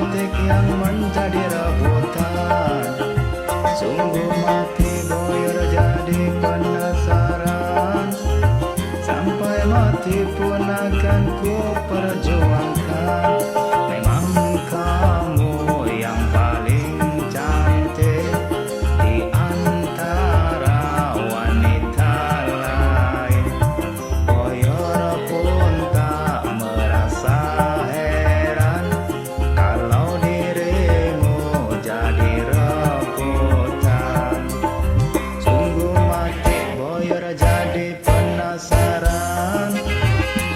cantik yang menjadi rebutan. Sungguh mati boyor jadi penasaran, sampai mati pun akan ku perjuangkan. Memang kamu yang paling cantik di antara wanita lain. Boyor pun tak merasa heran kalau dirimu jadi rebutan. Sungguh mati boyor jadi penasaran,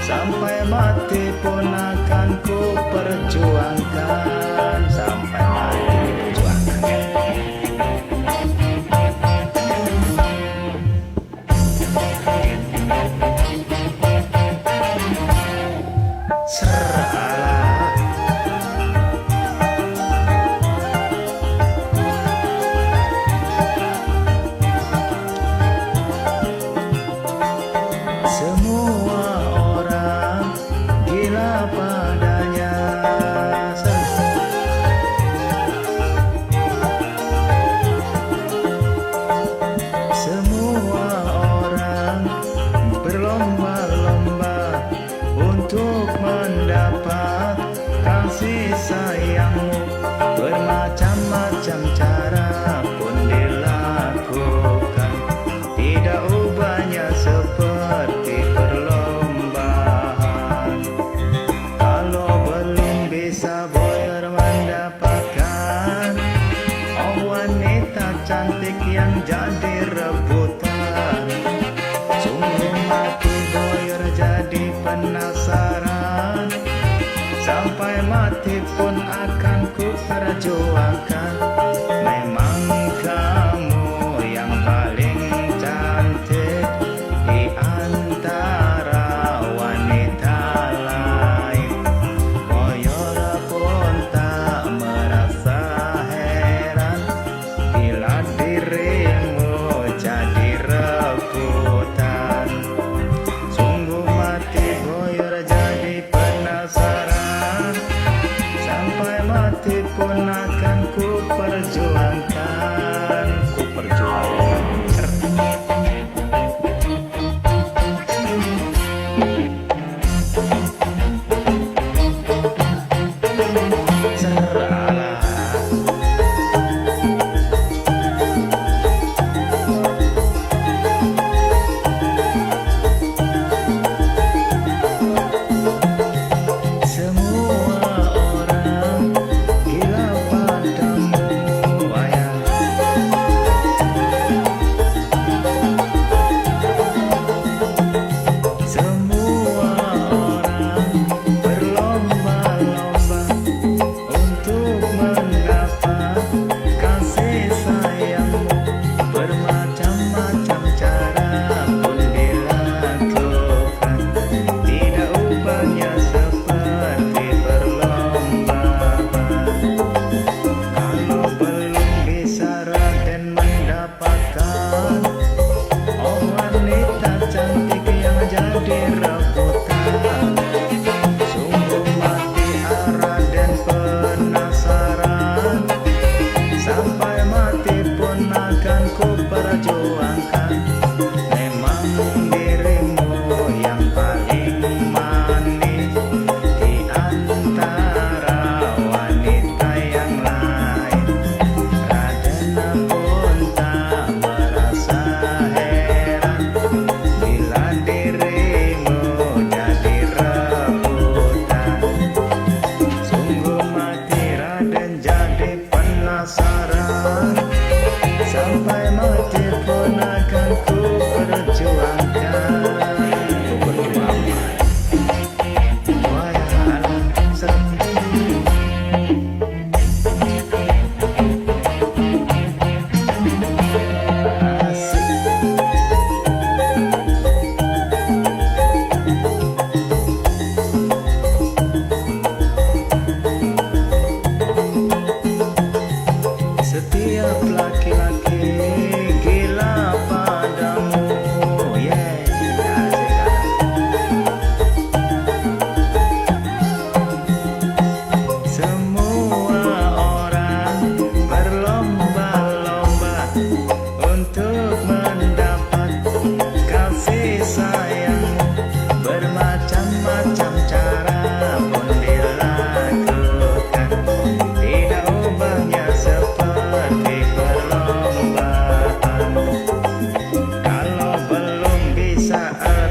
sampai mati pun akan ku perjuangkan. Sampai mati perjuangkan. Serah. Semua orang gila padanya. Semua orang berlomba-lomba untuk mendapat kasih sayangmu. Bermacam-macam cara pun dilakukan, tidak ubahnya seperti perlombaan. Kalau belum bisa boyor mendapatkan wanita cantik yang jadi rebutan, sungguh mati boyor jadi penasaran, sampai mati pun akan ku perjuangkan. Memang kamu yang paling cantik di antara wanita lain. Boyor pun tak merasa heran bila dirimu jadi rebutan. Sungguh mati boyor jadi penasaran, sampai mati pun akan ku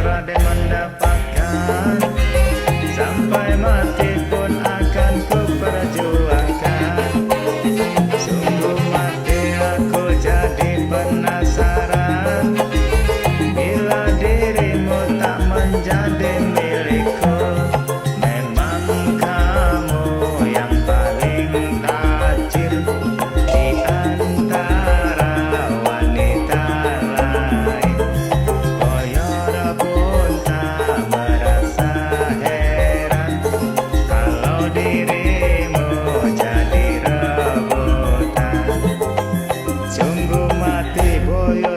Raden mendapatkan, sampai mati pun akan ku perjuangkan. Sungguh mati aku jadi penasaran, bila dirimu tak menjadi milikku. Memang kamu yang paling tajir di antara wanita lain. Koyor pun tak merasa heran kalau dirimu jadi rebutan. Sungguh mati boyo